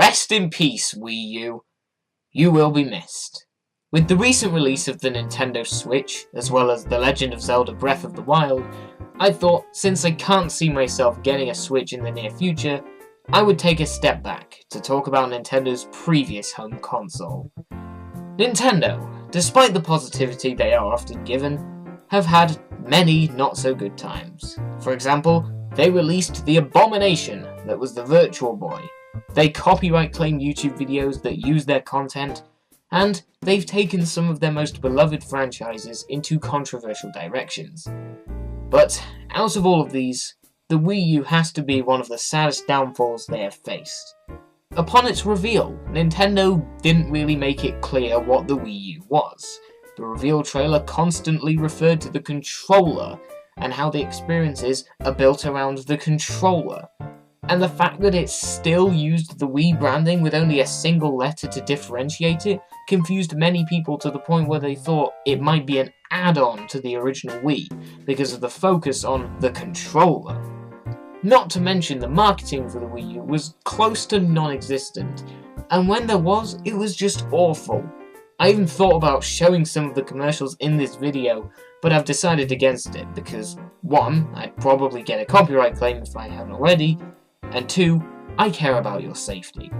Rest in peace, Wii U. You will be missed. With the recent release of the Nintendo Switch, as well as The Legend of Zelda Breath of the Wild, I thought, since I can't see myself getting a Switch in the near future, I would take a step back to talk about Nintendo's previous home console. Nintendo, despite the positivity they are often given, have had many not-so-good times. For example, they released the abomination that was the Virtual Boy. They copyright claim YouTube videos that use their content, and they've taken some of their most beloved franchises into controversial directions. But out of all of these, the Wii U has to be one of the saddest downfalls they have faced. Upon its reveal, Nintendo didn't really make it clear what the Wii U was. The reveal trailer constantly referred to the controller and how the experiences are built around the controller. And the fact that it still used the Wii branding with only a single letter to differentiate it confused many people to the point where they thought it might be an add-on to the original Wii because of the focus on the controller. Not to mention the marketing for the Wii U was close to non-existent, and when there was, it was just awful. I even thought about showing some of the commercials in this video, but I've decided against it because 1, I'd probably get a copyright claim if I haven't already, and 2, I care about your safety.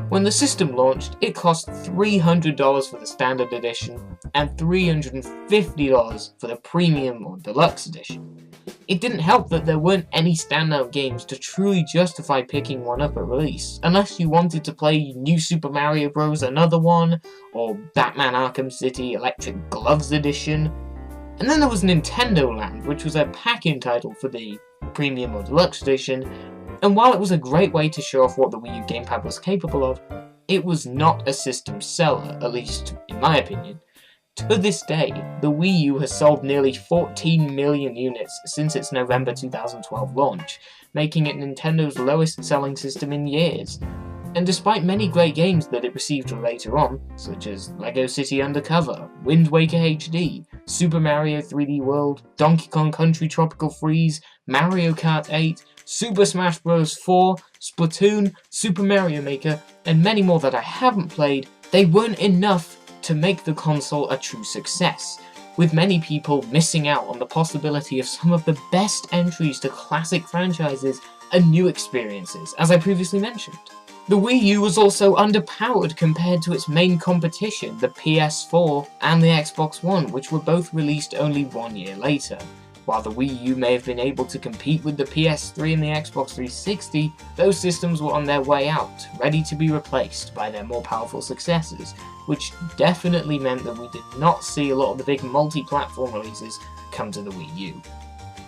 When the system launched, it cost $300 for the standard edition and $350 for the premium or deluxe edition. It didn't help that there weren't any standout games to truly justify picking one up at release, unless you wanted to play New Super Mario Bros. Another one, or Batman Arkham City Electric Gloves Edition. And then there was Nintendo Land, which was a pack-in title for the premium or deluxe edition, and while it was a great way to show off what the Wii U gamepad was capable of, it was not a system seller, at least in my opinion. To this day, the Wii U has sold nearly 14 million units since its November 2012 launch, making it Nintendo's lowest selling system in years. And despite many great games that it received later on, such as LEGO City Undercover, Wind Waker HD, Super Mario 3D World, Donkey Kong Country Tropical Freeze, Mario Kart 8, Super Smash Bros. 4, Splatoon, Super Mario Maker, and many more that I haven't played, they weren't enough to make the console a true success, with many people missing out on the possibility of some of the best entries to classic franchises and new experiences, as I previously mentioned. The Wii U was also underpowered compared to its main competition, the PS4 and the Xbox One, which were both released only 1 year later. While the Wii U may have been able to compete with the PS3 and the Xbox 360, those systems were on their way out, ready to be replaced by their more powerful successors, which definitely meant that we did not see a lot of the big multi-platform releases come to the Wii U.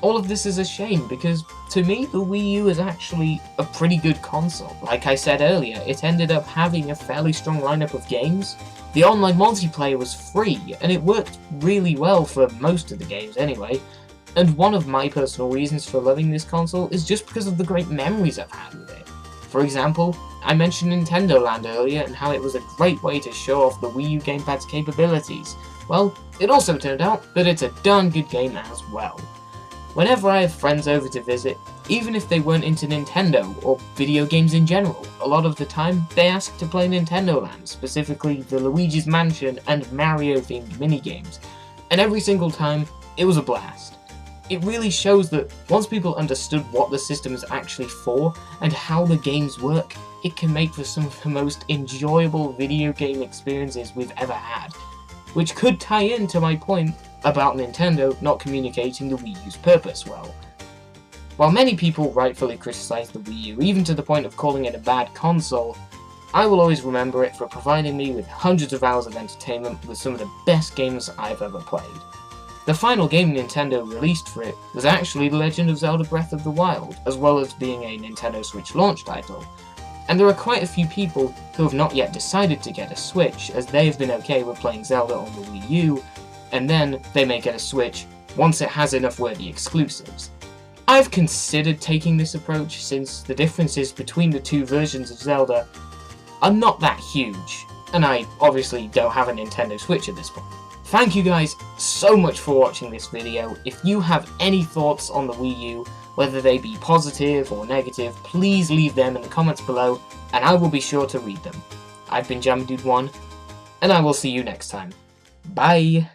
All of this is a shame because, to me, the Wii U is actually a pretty good console. Like I said earlier, it ended up having a fairly strong lineup of games. The online multiplayer was free, and it worked really well for most of the games anyway. And one of my personal reasons for loving this console is just because of the great memories I've had with it. For example, I mentioned Nintendo Land earlier and how it was a great way to show off the Wii U gamepad's capabilities. Well, it also turned out that it's a darn good game as well. Whenever I have friends over to visit, even if they weren't into Nintendo or video games in general, a lot of the time they ask to play Nintendo Land, specifically the Luigi's Mansion and Mario themed minigames, and every single time it was a blast. It really shows that once people understood what the system is actually for and how the games work, it can make for some of the most enjoyable video game experiences we've ever had, which could tie into my point about Nintendo not communicating the Wii U's purpose well. While many people rightfully criticize the Wii U, even to the point of calling it a bad console, I will always remember it for providing me with hundreds of hours of entertainment with some of the best games I've ever played. The final game Nintendo released for it was actually The Legend of Zelda Breath of the Wild, as well as being a Nintendo Switch launch title. And there are quite a few people who have not yet decided to get a Switch, as they have been okay with playing Zelda on the Wii U, and then they may get a Switch once it has enough worthy exclusives. I've considered taking this approach since the differences between the two versions of Zelda are not that huge, and I obviously don't have a Nintendo Switch at this point. Thank you guys so much for watching this video. If you have any thoughts on the Wii U, Whether they be positive or negative, please leave them in the comments below, and I will be sure to read them. I've been JammerDude1, and I will see you next time. Bye!